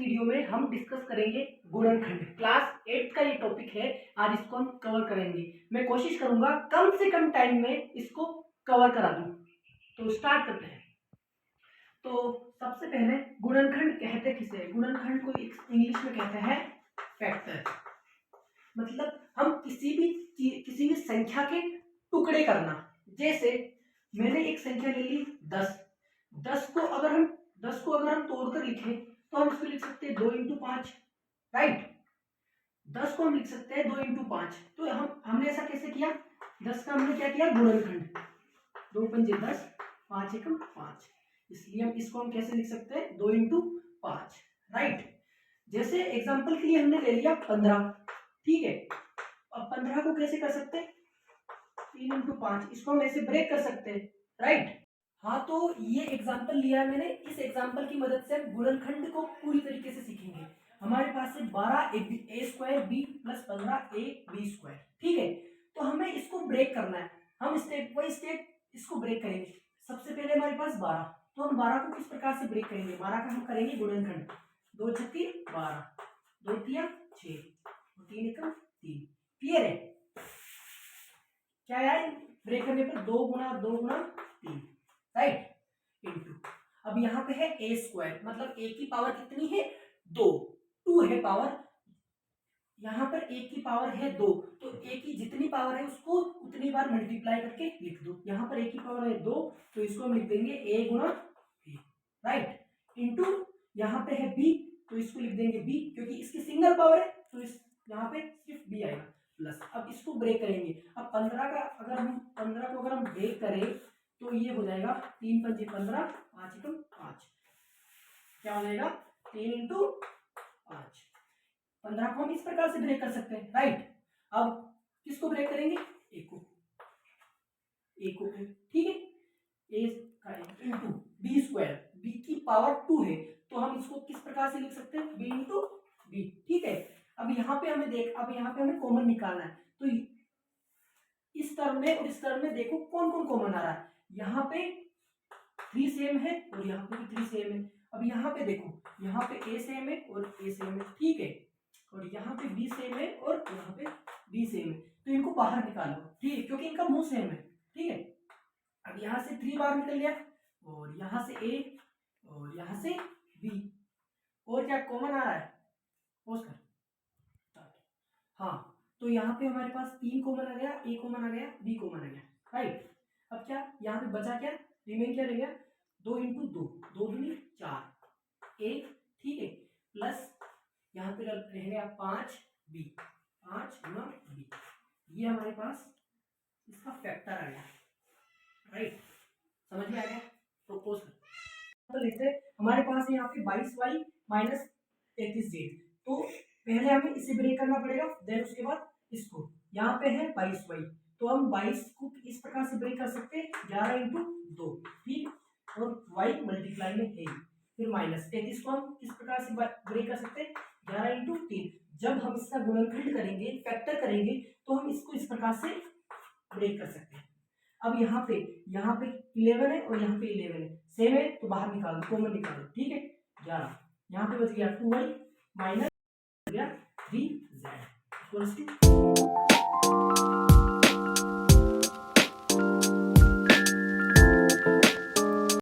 Video में हम discuss करेंगे गुणनखंड। क्लास 8 का ये टॉपिक है, आज इसको हम कवर करेंगे। मैं कोशिश करूंगा कम से कम टाइम में इसको कवर करा दूं। तो स्टार्ट करते हैं। तो सबसे पहले गुणनखंड कहते किसे? गुणनखंड को इंग्लिश में कहते हैं फैक्टर। मतलब हम किसी भी संख्या के टुकड़े करना। जैसे मैंने एक संख्या ले ली 10। 10 को अगर हम तोड़कर लिखें तो हम इसको लिख सकते हैं 2 इंटू 5, राइट। 10 को हम लिख सकते हैं 2 इंटू 5। तो हमने ऐसा कैसे किया? 10 का हमने क्या किया? गुणनखंड। 2 पंजे 10, 5 एकम 5, इसलिए हम इसको कैसे लिख सकते हैं? 2 इंटू 5, राइट। जैसे एग्जाम्पल के लिए हमने ले लिया 15, ठीक है। अब 15 को कैसे कर सकते हैं? 3 इंटू 5, इसको हम ऐसे ब्रेक कर सकते हैं, राइट। हाँ, तो ये एग्जाम्पल लिया है मैंने। इस एग्जाम्पल की मदद से हम गुणनखंड को पूरी तरीके से सीखेंगे। हमारे पास है 12 A square B plus 15 A B square, ठीक है। तो हमें इसको ब्रेक करना है। हम स्टेप बाई स्टेप इसको ब्रेक करेंगे। सबसे पहले हमारे पास 12, तो हम 12 को किस प्रकार से ब्रेक करेंगे? 12 का हम करेंगे गुणनखंड। 2 छक्के 12, 2 तिया 6, 3 एकम 3, क्लियर है? क्या है? ब्रेक करने पर 2 गुना 2 गुना 3, राइट, इनटू। अब यहाँ पे है ए स्क्वायर, मतलब ए की पावर कितनी है? 2 है पावर। यहाँ पर ए की पावर है 2, तो ए की जितनी पावर है उसको उतनी बार मल्टीप्लाई करके लिख दो। यहाँ पर ए की पावर है 2, तो इसको हम लिख देंगे ए गुना बी, राइट, इनटू यहाँ पे है बी, तो इसको लिख देंगे बी, क्योंकि इसकी सिंगल पावर है तो इस यहाँ पे सिर्फ बी आएगा, प्लस। अब इसको ब्रेक करेंगे। अब 15 को अगर हम ब्रेक करें तो ये हो जाएगा 3 पंजे 15, 5 एकम 5, क्या हो जाएगा? 3 इंटू 5। 15 को हम इस प्रकार से ब्रेक कर सकते हैं, राइट। अब किसको ब्रेक करेंगे? ए को, ठीक है। ए का इंटू बी स्क्वायर, बी की पावर 2 है, तो हम इसको किस प्रकार से लिख सकते हैं? बी इंटू बी, ठीक है। अब यहाँ पे हमें कॉमन निकालना है। तो इस टर्म में और इस टर्म में देखो कौन कौन कॉमन आ रहा है। यहाँ पे 3 सेम है और यहाँ पे भी 3 सेम है। अब यहाँ पे देखो, यहाँ पे ए सेम है और ए सेम है, ठीक है। और यहाँ पे बी सेम है और यहाँ पे बी सेम है, तो इनको बाहर निकालो, ठीक है, क्योंकि इनका मुंह सेम है, ठीक है। अब यहाँ से 3 बाहर निकल गया और यहाँ से ए और यहाँ से बी, और क्या कॉमन आ रहा है? हाँ, तो यहाँ पे हमारे पास 3 कॉमन आ गया, ए कॉमन आ गया, बी कॉमन आ गया, राइट। अब क्या यहाँ पे बचा? क्या रिमेन? क्या रह गया? 2 इंटू 2, 2 दूनी 4 ए, ठीक है, प्लस यहाँ पे रह गया 5 बी, 5 गुना बी। ये हमारे पास इसका फैक्टर आ गया, राइट। समझ में आ गया? प्रोपोज तो लेते हमारे पास है यहाँ पे 22y माइनस 33z। तो पहले हमें इसे ब्रेक करना पड़ेगा, देन उसके बाद इसको। यहाँ पे है 22y, तो हम 22 को इस प्रकार से ब्रेक कर सकते हैं 11 इंटू 2, ठीक, और y मल्टीप्लाई में है, फिर माइनस 33 को हम किस प्रकार से ब्रेक कर सकते हैं? 11 इंटू 3। जब हम इसका गुणनखंड करेंगे, फैक्टर करेंगे, तो हम इसको इस प्रकार से ब्रेक कर सकते हैं। अब यहाँ पे 11 है और यहाँ पे 11 है, सेम है, तो बाहर निकालो, कॉमन निकालो, ठीक है। 11, यहाँ पे बच गया 2y माइनस 3z।